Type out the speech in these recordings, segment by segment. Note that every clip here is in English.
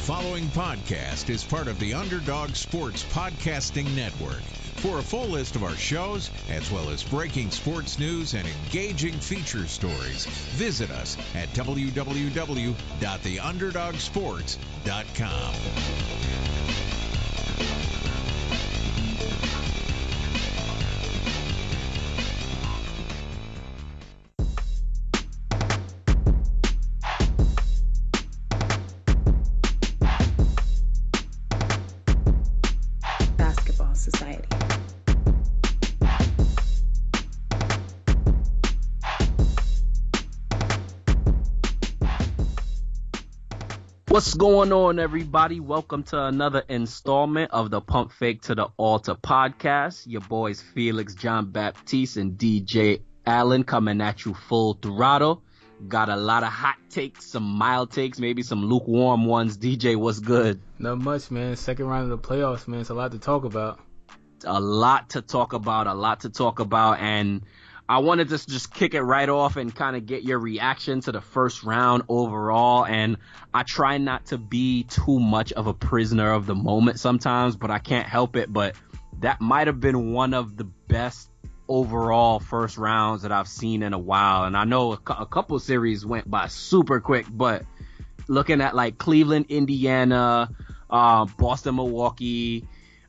following podcast is part of the Underdog-Sports podcasting network. For a full list of our shows, as well as breaking sports news and engaging feature stories, visit us at www.theunderdogsports.com. Society. What's going on, everybody? Welcome to another installment of the Pump-Fake-To-The-Altar podcast. Your boys Felix, John Baptiste, and DJ Allen coming at you full throttle. Got a lot of hot takes, some mild takes, maybe some lukewarm ones. DJ, what's good? Not much, man. Second round of the playoffs, man. It's a lot to talk about. A lot to talk about, and I wanted to just kick it right off and kind of get your reaction to the first round overall. And I try not to be too much of a prisoner of the moment sometimes, but I can't help it. But that might have been one of the best overall first rounds that I've seen in a while. And I know a couple series went by super quick, but looking at like Cleveland, Indiana, Boston, Milwaukee,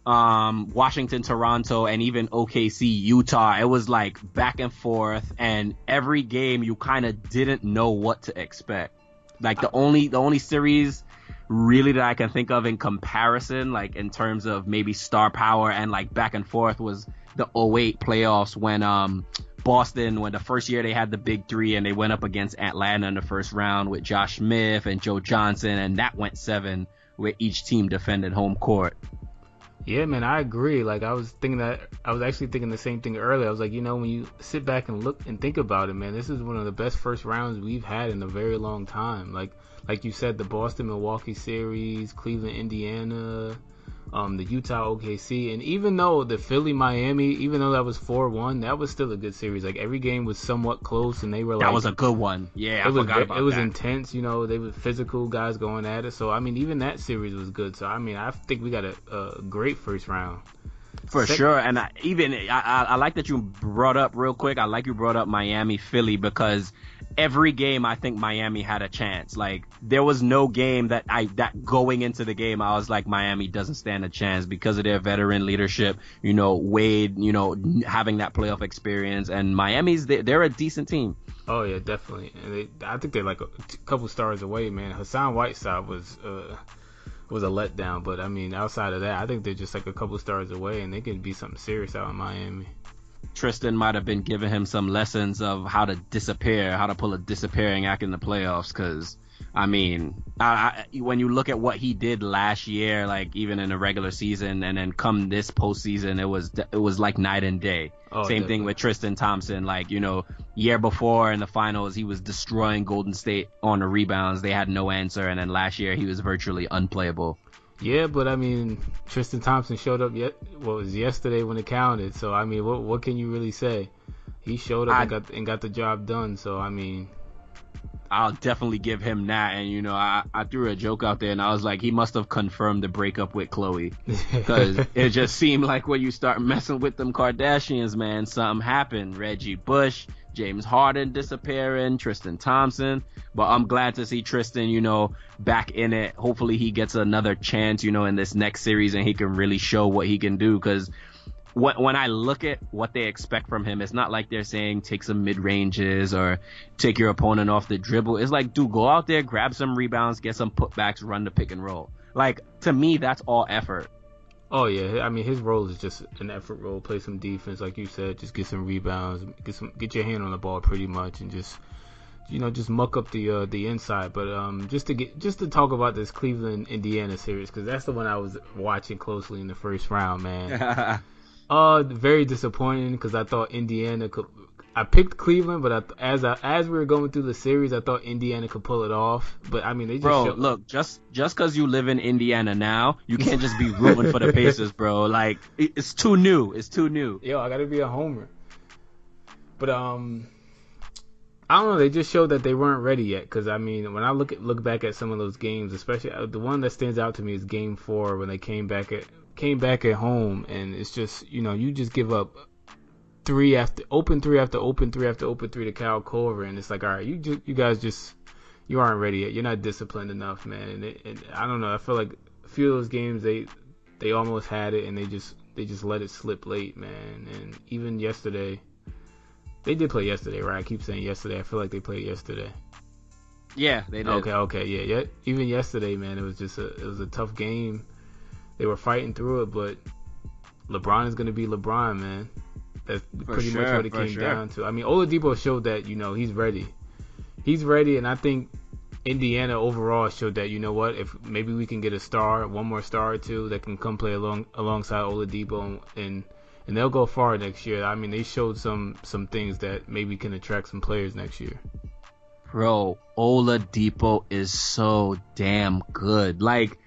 Washington, Toronto, and even OKC, Utah, it was like back and forth, and every game you kind of didn't know what to expect. Like the only series really that I can think of in comparison, like in terms of maybe star power and like back and forth, was the 2008 playoffs when Boston, when the first year they had the big three and they went up against Atlanta in the first round with Josh Smith and Joe Johnson, and that went 7 where each team defended home court. Yeah, man, I agree. Like, I was actually thinking the same thing earlier. I was like, when you sit back and look and think about it, man, this is one of the best first rounds we've had in a very long time. Like you said, the Boston-Milwaukee series, Cleveland-Indiana, the Utah OKC, and even though the Philly-Miami, even though that was 4-1, that was still a good series. Like, every game was somewhat close, and they were like... That was a good one. Yeah, I forgot about that. It was intense, they were physical guys going at it. So, even that series was good. So, I think we got a great first round. For sure. And I like that you brought up real quick. I like you brought up Miami, Philly, because every game I think Miami had a chance. Like, there was no game that going into the game I was like, Miami doesn't stand a chance because of their veteran leadership, Wade, having that playoff experience, and Miami's, they're a decent team. Oh yeah, definitely. And I think they're like a couple stars away, man. Hassan Whiteside was a letdown, but outside of that, I think they're just like a couple stars away, and they can be something serious out in Miami. Tristan might have been giving him some lessons of how to disappear, how to pull a disappearing act in the playoffs, because when you look at what he did last year, like even in the regular season, and then come this postseason, it was like night and day. Oh, Same definitely. thing with Tristan Thompson. Like, year before in the finals, he was destroying Golden State on the rebounds. They had no answer, and then last year he was virtually unplayable. Yeah, but Tristan Thompson showed up yesterday when it counted. So what can you really say? He showed up and got the job done. So I'll definitely give him that. And I threw a joke out there, and I was like, he must have confirmed the breakup with Khloe, because it just seemed like when you start messing with them Kardashians, man, something happened. Reggie Bush, James Harden disappearing, Tristan Thompson. But I'm glad to see Tristan, back in it. Hopefully he gets another chance, in this next series, and he can really show what he can do. Because when I look at what they expect from him, it's not like they're saying take some mid-ranges or take your opponent off the dribble. It's like, dude, go out there, grab some rebounds, get some putbacks, run the pick and roll. Like, to me, that's all effort. Oh yeah, his role is just an effort role. Play some defense, like you said, just get some rebounds, get your hand on the ball pretty much, and just muck up the inside. But just to talk about this Cleveland Indiana series, because that's the one I was watching closely in the first round, man. Very disappointing, because I thought Indiana could. I picked Cleveland, but as we were going through the series, I thought Indiana could pull it off. But they just look, just because you live in Indiana now, you can't just be rooting for the Pacers, bro. Like, it's too new. It's too new. Yo, I gotta be a homer. But I don't know. They just showed that they weren't ready yet. Because I mean, when I look back at some of those games, especially the one that stands out to me is Game 4 when they came back at home, and it's just you just give up open three after open three to Kyle Korver, and it's like, all right, you guys just you aren't ready yet. You're not disciplined enough, man. And I don't know. I feel like a few of those games they almost had it, and they just let it slip late, man. And even yesterday. They did play yesterday, right? I keep saying yesterday. I feel like they played yesterday. Yeah, they did. Okay, yeah. Even yesterday, man, it was a tough game. They were fighting through it, but LeBron is going to be LeBron, man. That's pretty much what it came down to. I mean, Oladipo showed that, he's ready. He's ready, and I think Indiana overall showed that, if maybe we can get one more star or two that can come play alongside Oladipo and they'll go far next year. I mean, they showed some things that maybe can attract some players next year. Bro, Oladipo is so damn good. Like,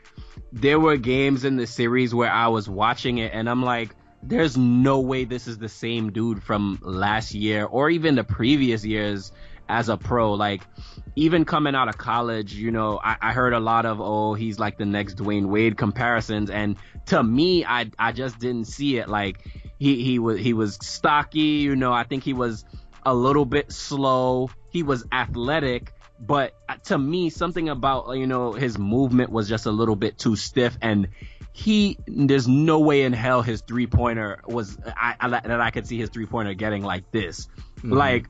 there were games in the series where I was watching it, and I'm like, there's no way this is the same dude from last year or even the previous years as a pro. Like, even coming out of college, I heard a lot of, he's like the next Dwayne Wade comparisons, and to me, I just didn't see it. Like, he was stocky, I think he was a little bit slow. He was athletic, but to me, something about, his movement was just a little bit too stiff, and there's no way in hell his three-pointer was, that I could see his three-pointer getting like this. Mm-hmm. Like,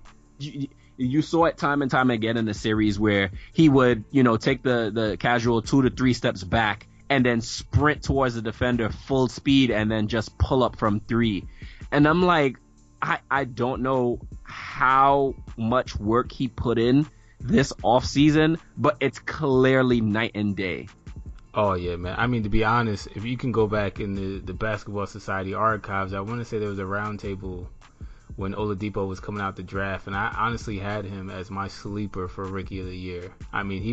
you saw it time and time again in the series where he would, take the casual 2 to 3 steps back and then sprint towards the defender full speed and then just pull up from 3. And I'm like, I don't know how much work he put in this offseason, but it's clearly night and day. Oh, yeah, man. I mean, to be honest, if you can go back in the Basketball Society archives, I want to say there was a roundtable when Oladipo was coming out the draft, and I honestly had him as my sleeper for Rookie of the Year. I mean, he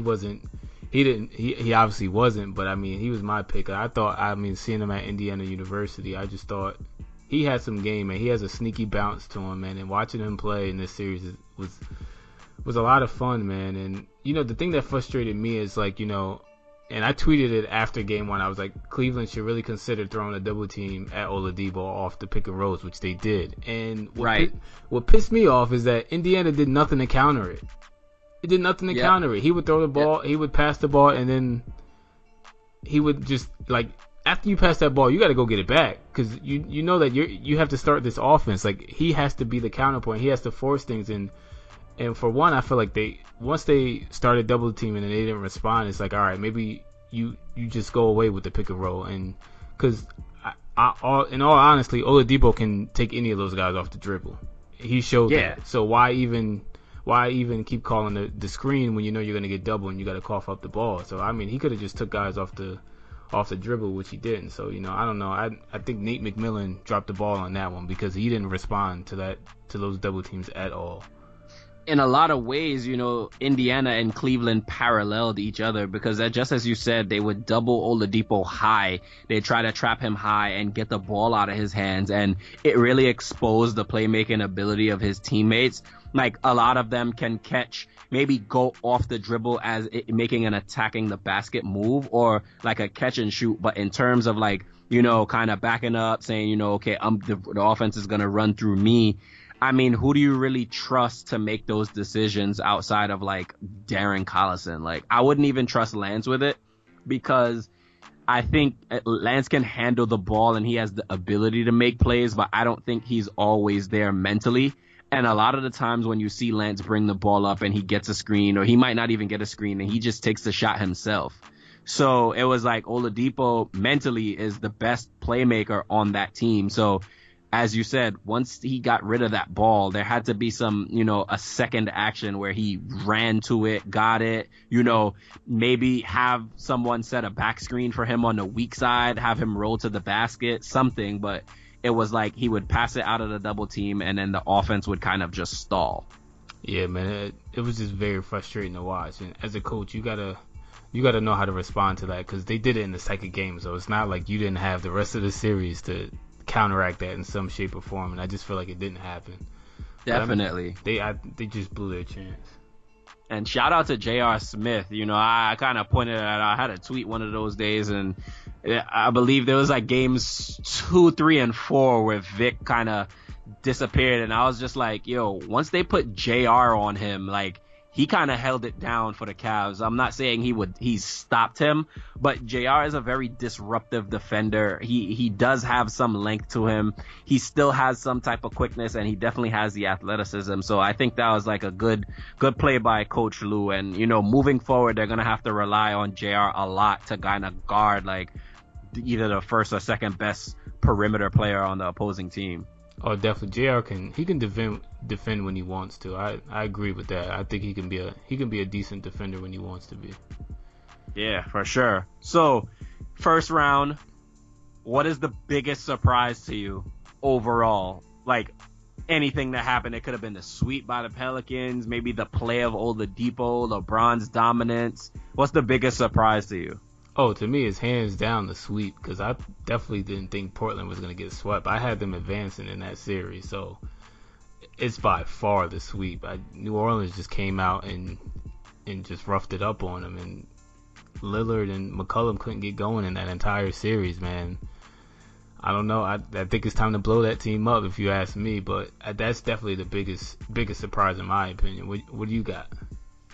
obviously wasn't, but I mean, he was my pick. Seeing him at Indiana University, I just thought he had some game, man. He has a sneaky bounce to him, man, and watching him play in this series was a lot of fun, man. And, the thing that frustrated me is, like, and I tweeted it after game 1. I was like, Cleveland should really consider throwing a double team at Oladipo off the pick and rolls, which they did. And what pissed me off is that Indiana did nothing to counter it. It did nothing to counter it. He would throw the ball, he would pass the ball, and then he would just, like, after you pass that ball, you got to go get it back, because you know that you have to start this offense. Like, he has to be the counterpoint. He has to force things. And for one, I feel like once they started double teaming and they didn't respond, it's like, all right, maybe you just go away with the pick and roll. And because in all honesty, Oladipo can take any of those guys off the dribble. He showed that. So why even keep calling the screen when you know you're going to get double and you got to cough up the ball? So I mean, he could have just took guys off the dribble, which he didn't. So I don't know. I think Nate McMillan dropped the ball on that one because he didn't respond to those double teams at all. In a lot of ways, Indiana and Cleveland paralleled each other, because just as you said, they would double Oladipo high. They try to trap him high and get the ball out of his hands, and it really exposed the playmaking ability of his teammates. Like, a lot of them can catch, maybe go off the dribble as making an attacking the basket move, or like a catch and shoot. But in terms of, like, kind of backing up, saying, okay, the offense is going to run through me. I mean, who do you really trust to make those decisions outside of, like, Darren Collison? Like, I wouldn't even trust Lance with it, because I think Lance can handle the ball and he has the ability to make plays, but I don't think he's always there mentally. And a lot of the times when you see Lance bring the ball up and he gets a screen, or he might not even get a screen, and he just takes the shot himself. So it was like Oladipo mentally is the best playmaker on that team. So as you said, once he got rid of that ball, there had to be some, a second action where he ran to it, got it, maybe have someone set a back screen for him on the weak side, have him roll to the basket, something. But it was like he would pass it out of the double team, and then the offense would kind of just stall. Yeah, man, it was just very frustrating to watch. And as a coach, you gotta know how to respond to that, because they did it in the second game. So it's not like you didn't have the rest of the series to counteract that in some shape or form, and I just feel like it didn't happen. Definitely. They just blew their chance. And shout out to J.R. Smith. You know, I kind of pointed at, I had a tweet one of those days, and I believe there was like games 2, 3, and 4 where Vic kind of disappeared, and I was just like, yo, once they put JR on him, like, he kind of held it down for the Cavs. I'm not saying he stopped him, but JR is a very disruptive defender. He does have some length to him. He still has some type of quickness, and he definitely has the athleticism. So I think that was like a good play by Coach Lou. And, you know, moving forward, they're going to have to rely on JR a lot to kind of guard like either the first or second best perimeter player on the opposing team. Oh, definitely. JR can defend when he wants to. I agree with that. I think he can be a decent defender when he wants to be. Yeah, for sure. So, first round, what is the biggest surprise to you overall? Like, anything that happened, it could have been the sweep by the Pelicans, maybe the play of Oladipo, LeBron's dominance. What's the biggest surprise to you? Oh, to me, it's hands down the sweep, because I definitely didn't think Portland was going to get swept. I had them advancing in that series, so it's by far the sweep. New Orleans just came out and just roughed it up on them, and Lillard and McCollum couldn't get going in that entire series, man. I don't know. I think it's time to blow that team up, if you ask me, but that's definitely the biggest surprise in my opinion. What do you got?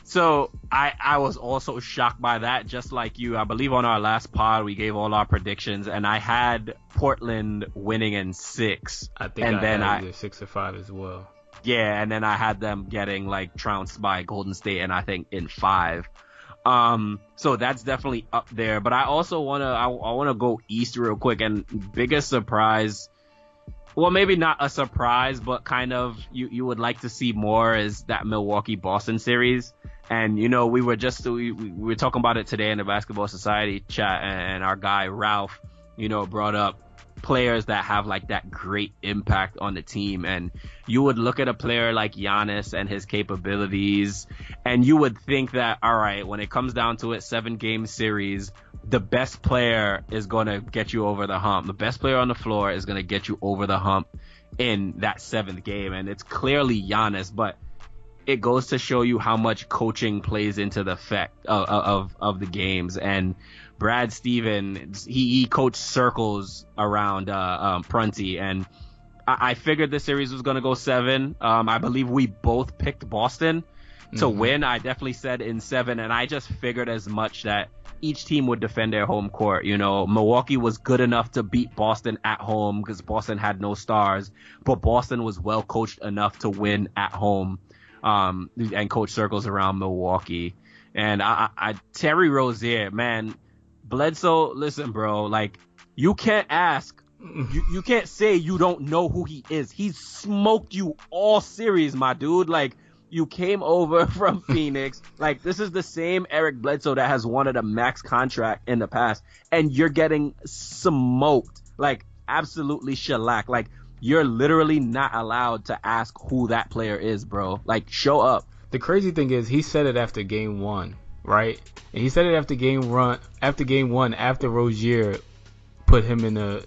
So I was also shocked by that, just like you. I believe on our last pod we gave all our predictions, and I had Portland winning in 6. I think I had either 6 or 5 as well. Yeah, and then I had them getting like trounced by Golden State, and I think in 5. So that's definitely up there. But I also wanna go east real quick, and biggest surprise. Well, maybe not a surprise, but kind of you would like to see more is that Milwaukee-Boston series. And, you know, we were talking about it today in the Basketball Society chat, and our guy Ralph, you know, brought up players that have like that great impact on the team. And you would look at a player like Giannis and his capabilities, and you would think that, all right, when it comes down to it, 7-game series, the best player is going to get you over the hump. The best player on the floor is going to get you over the hump in that 7th game. And it's clearly Giannis, but it goes to show you how much coaching plays into the effect of the games. And Brad Stevens, he coached circles around Prunty, and I figured the series was going to go 7. I believe we both picked Boston to win. I definitely said in 7, and I just figured as much that each team would defend their home court. You know, Milwaukee was good enough to beat Boston at home because Boston had no stars, but Boston was well coached enough to win at home. And coach circles around Milwaukee. And I Terry Rozier, man, Bledsoe, listen, bro, like, you can't ask, you can't say you don't know who he is. He's smoked you all series, my dude. Like, you came over from Phoenix. Like, this is the same Eric Bledsoe that has wanted a max contract in the past, and you're getting smoked, like, absolutely shellacked. Like, you're literally not allowed to ask who that player is, bro. Like, show up. The crazy thing is, he said it after game 1, right? And he said it after game 1, after Rozier put him in the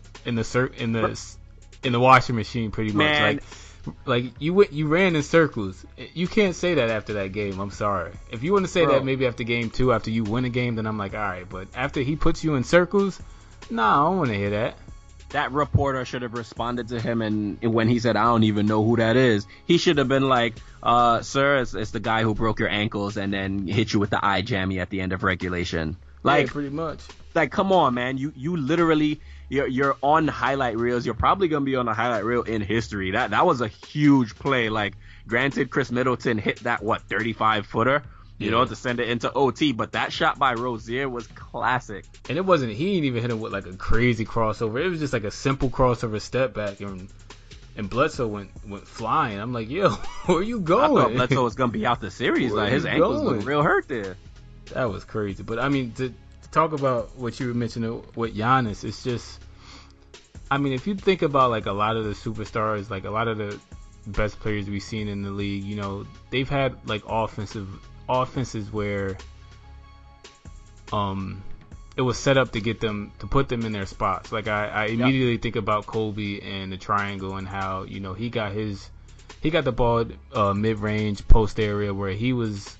washing machine, pretty much. Man. Like you ran in circles. You can't say that after that game. I'm sorry. If you want to say that maybe after game 2, after you win a game, then I'm like, all right. But after he puts you in circles, nah, I don't want to hear that. That reporter should have responded to him, and when he said, I don't even know who that is, he should have been like, sir, it's the guy who broke your ankles and then hit you with the eye jammy at the end of regulation. Like, yeah, pretty much. Like, come on, man. You literally, you're on highlight reels. You're probably going to be on a highlight reel in history. That was a huge play. Like, granted, Chris Middleton hit that, 35-footer? You know, to send it into OT, but that shot by Rozier was classic. And he didn't even hit him with like a crazy crossover. It was just like a simple crossover step back, and Bledsoe went flying. I'm like, yo, where you going? I thought Bledsoe was gonna be out the series. Like, his ankles look real hurt there. That was crazy. But I mean, to talk about what you were mentioning with Giannis, it's just, I mean, if you think about like a lot of the superstars, like a lot of the best players we've seen in the league, you know, they've had like offenses where it was set up to put them in their spots. Like I immediately think about Kobe and the triangle, and how, you know, he got his he got the ball mid-range, post area where he was